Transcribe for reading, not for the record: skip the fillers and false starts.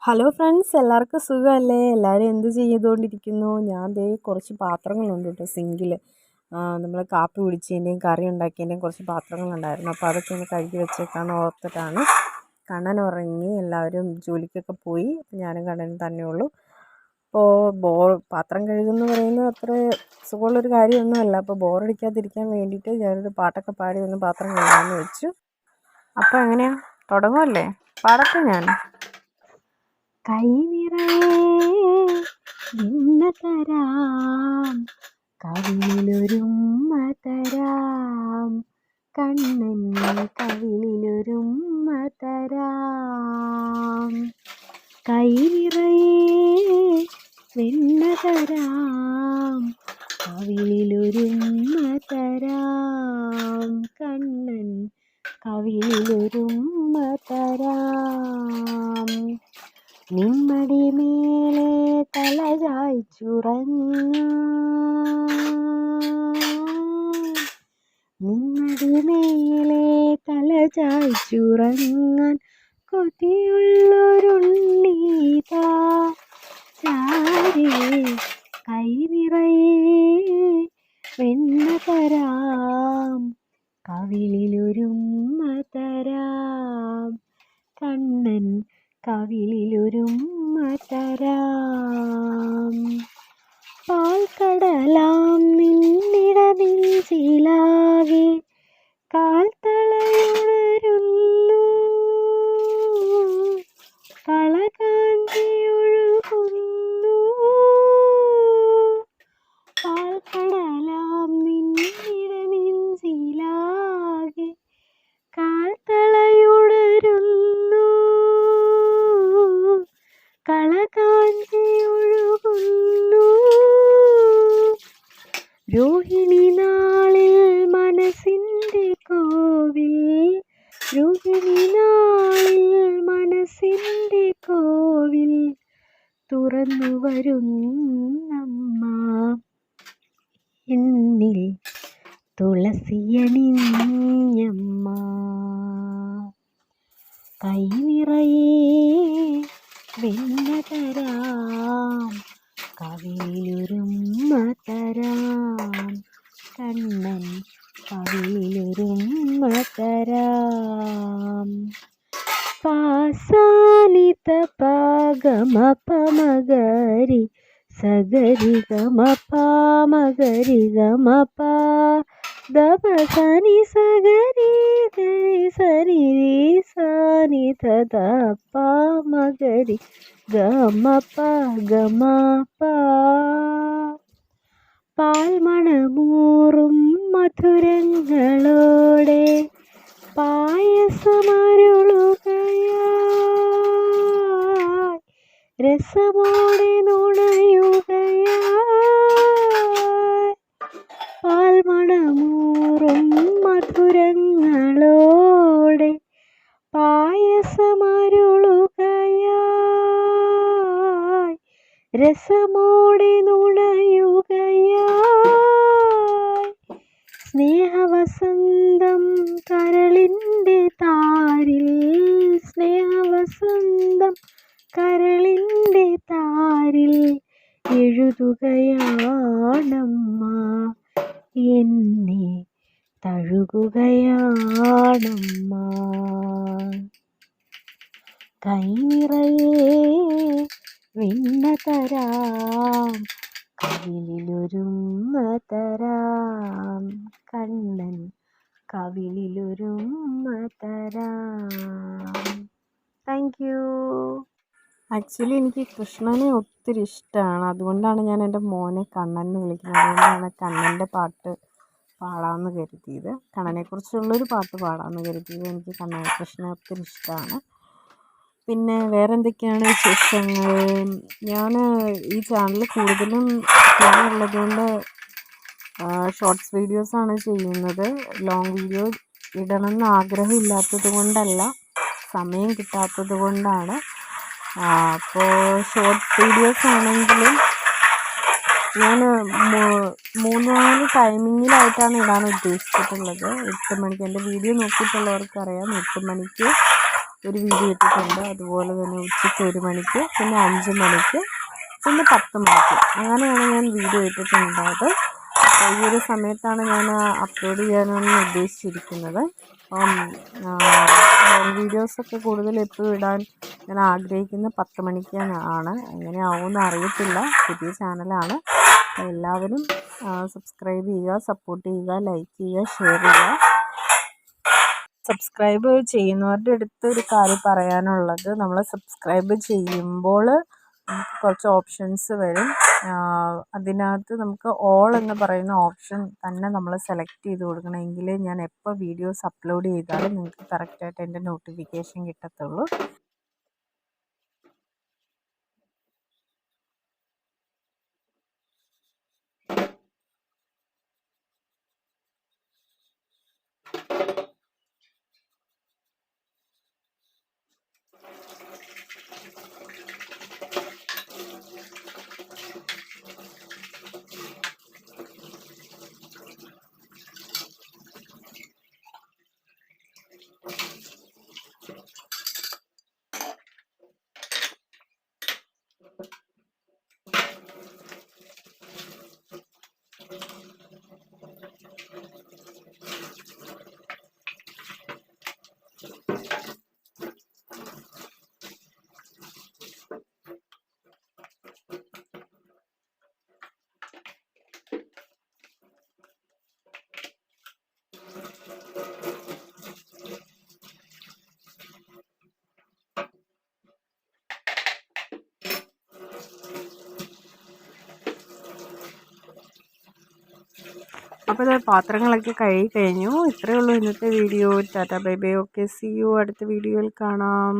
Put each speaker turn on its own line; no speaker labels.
Hello friends, എല്ലാവർക്കും സുഖമല്ലേ? എല്ലാവരും എന്ത് ചെയ്തുകൊണ്ടിരിക്കുന്നു? ഞാൻ ദേ കുറച്ച് പാത്രങ്ങളുണ്ട് കേട്ടോ സിങ്കിൽ. നമ്മൾ കാപ്പി കുടിച്ചതിൻ്റെയും കറി ഉണ്ടാക്കിയതിൻ്റെയും കുറച്ച് പാത്രങ്ങളുണ്ടായിരുന്നു. അപ്പോൾ അതൊക്കെ ഒന്ന് കഴുകി വെച്ചേക്കാമെന്ന് ഓർത്തിട്ടാണ്. കണ്ണൻ ഉറങ്ങി, എല്ലാവരും ജോലിക്കൊക്കെ പോയി, ഞാനും കണ്ണനും തന്നെ ഉള്ളൂ. അപ്പോൾ പാത്രം കഴുകുമെന്ന് പറയുന്നത് അത്ര സുഖമുള്ളൊരു കാര്യമൊന്നുമല്ല. അപ്പോൾ ബോറടിക്കാതിരിക്കാൻ വേണ്ടിയിട്ട് ഞാനൊരു പാട്ടൊക്കെ പാടി ഒന്ന് പാത്രം കഴുകാമെന്ന് വെച്ചു. അപ്പോൾ എങ്ങനെയാണ്, തുടങ്ങുമല്ലേ? പാടട്ടെ ഞാൻ. കൈ നിറയെ നിന്ന തരാം, കവിളിലൊരുമ്മ തരാം, കണ്ണൻ കവിളിലൊരുമ്മ തരാം. കൈ നിറയെ വെണ്ണ തരാം, കവിളിലൊരുമ്മ തരാം, കണ്ണൻ കവിളിലൊരുമ്മ തരാം. നിമ്മടി മേലെ തല ചായ്ച്ചുറങ്ങാം, നിമ്മടി മേലെ തല ചായ്ച്ചുറങ്ങാൻ കൊതിയുള്ളൊരുണ്ണീതാ ചാരേ. കൈ നിറയെ വെണ്ണ തരാം, കവിളിലൊരുമ്മ തരാം, കണ്ണൻ കവിളിലൊരുമ്മ തരാം. പാൽക്കടലാം നിന്നിട നെഞ്ചിലാകെ കാൽത്തളയുണരുന്നു, കളകാന്തി ഒഴുകുന്നു. പാൽക്കടലാം നിന്നിട നെഞ്ചിലാകെ കാൽത്തളയുണരുന്നു, കളകാന്തി ഒഴുകുന്നു. രോഹിണി നാളിൽ മനസ്സിൻ്റെ കോവിൽ, രോഹിണി നാളിൽ മനസ്സിൻ്റെ കോവിൽ തുറന്നു വരുന്നമ്മ, എന്നിൽ തുളസിയണിഞ്ഞമ്മ. കൈ നിറയെ വെണ്ണ തരാം, കവിളിലൊരുമ്മ തരാം, കണ്ണൻ കവിളിലൊരുമ്മ തരാം. പാസാനിത പാഗമ പമഗരി സഗരി ഗമ പാമഗരി ഗമ പാ ദപ സനി സഗരി ഗരി സനി രി സനി ധ പാമഗരി ഗമ പ ഗമ പ. പാൽമണമൂറും മധുരങ്ങളോടെ പായസമരുളുകയായി, രസമോടെ നുണയുകയായി. പാൽമണമൂറും മധുരങ്ങളോടെ പായസമരുളുകയായി, രസമോടെ നുണയുകയായി. സ്നേഹവസന്തം കരളിൻ്റെ താരിൽ, സ്നേഹവസന്തം കരളിൻ്റെ താരിൽ എഴുതുകയാണമ്മ, എന്നെ തഴുകുകയാണമ്മ. കൈ നിറയെ വെണ്ണ തരാം, കവിളിലൊരുമ്മ തരാം, കണ്ണൻ കവിളിലൊരുമ്മ തരാം. Thank you. ആക്ച്വലി എനിക്ക് കൃഷ്ണനെ ഒത്തിരി ഇഷ്ടമാണ്, അതുകൊണ്ടാണ് ഞാൻ എൻ്റെ മോനെ കണ്ണൻ എന്ന് വിളിക്കുന്നത്. അതുകൊണ്ടാണ് കണ്ണൻ്റെ പാട്ട് പാടാമെന്ന് കരുതിയത്, കണ്ണനെക്കുറിച്ചുള്ളൊരു പാട്ട് പാടാമെന്ന് കരുതിയത്. എനിക്ക് കൃഷ്ണനെ ഒത്തിരി ഇഷ്ടമാണ്. പിന്നെ വേറെ എന്തൊക്കെയാണ് വിശേഷങ്ങൾ? ഞാൻ ഈ ചാനൽ കൂടുതലും ഉള്ളതുകൊണ്ട് ഷോർട്സ് വീഡിയോസാണ് ചെയ്യുന്നത്. ലോങ് വീഡിയോ ഇടണമെന്ന് ആഗ്രഹമില്ലാത്തത് കൊണ്ടല്ല, സമയം കിട്ടാത്തത് കൊണ്ടാണ്. അപ്പോൾ ഷോർട്ട് വീഡിയോസ് ആണെങ്കിലും ഞാൻ 3-4 ടൈമിങ്ങിലായിട്ടാണ് ഇടാൻ ഉദ്ദേശിച്ചിട്ടുള്ളത്. 8 മണിക്ക് എൻ്റെ വീഡിയോ നോക്കിയിട്ടുള്ളവർക്കറിയാം, 8 മണിക്ക് ഒരു വീഡിയോ ഇട്ടിട്ടുണ്ട്. അതുപോലെ തന്നെ ഉച്ചയ്ക്ക് 1 മണിക്ക്, പിന്നെ 5 മണിക്ക്, പിന്നെ 10 മണിക്ക്, അങ്ങനെയാണ് ഞാൻ വീഡിയോ ഇട്ടിട്ടുണ്ടായത്. അപ്പോൾ ഈ ഒരു സമയത്താണ് ഞാൻ അപ്ലോഡ് ചെയ്യാനെന്ന് ഉദ്ദേശിച്ചിരിക്കുന്നത്. അപ്പം ലോങ് വീഡിയോസൊക്കെ കൂടുതൽ എപ്പോഴും ഇടാൻ ഞാൻ ആഗ്രഹിക്കുന്നത് 10 മണിക്കാണ്. എങ്ങനെ ആവുമെന്ന് അറിയത്തില്ല. പുതിയ ചാനലാണ്. അപ്പോൾ എല്ലാവരും സബ്സ്ക്രൈബ് ചെയ്യുക, സപ്പോർട്ട് ചെയ്യുക, ലൈക്ക് ചെയ്യുക, ഷെയർ ചെയ്യുക. സബ്സ്ക്രൈബ് ചെയ്യുന്നവരുടെ അടുത്ത് ഒരു കാര്യം പറയാനുള്ളത്, നമ്മൾ സബ്സ്ക്രൈബ് ചെയ്യുമ്പോൾ നമുക്ക് കുറച്ച് ഓപ്ഷൻസ് വരും. അതിനകത്ത് നമുക്ക് ഓൾ എന്ന് പറയുന്ന ഓപ്ഷൻ തന്നെ നമ്മൾ സെലക്ട് ചെയ്ത് കൊടുക്കണം. എങ്കിലേ ഞാൻ എപ്പോൾ വീഡിയോസ് അപ്ലോഡ് ചെയ്താലും നിങ്ങൾക്ക് കറക്റ്റായിട്ട് എൻ്റെ നോട്ടിഫിക്കേഷൻ കിട്ടത്തുള്ളൂ. അപ്പോൾ പാത്രങ്ങളൊക്കെ കഴുകി കഴിഞ്ഞു. ഇത്രയേ ഉള്ളൂ ഇന്നത്തെ വീഡിയോ. ടാറ്റാ bye bye. Okay, see you. അടുത്ത വീഡിയോയിൽ കാണാം.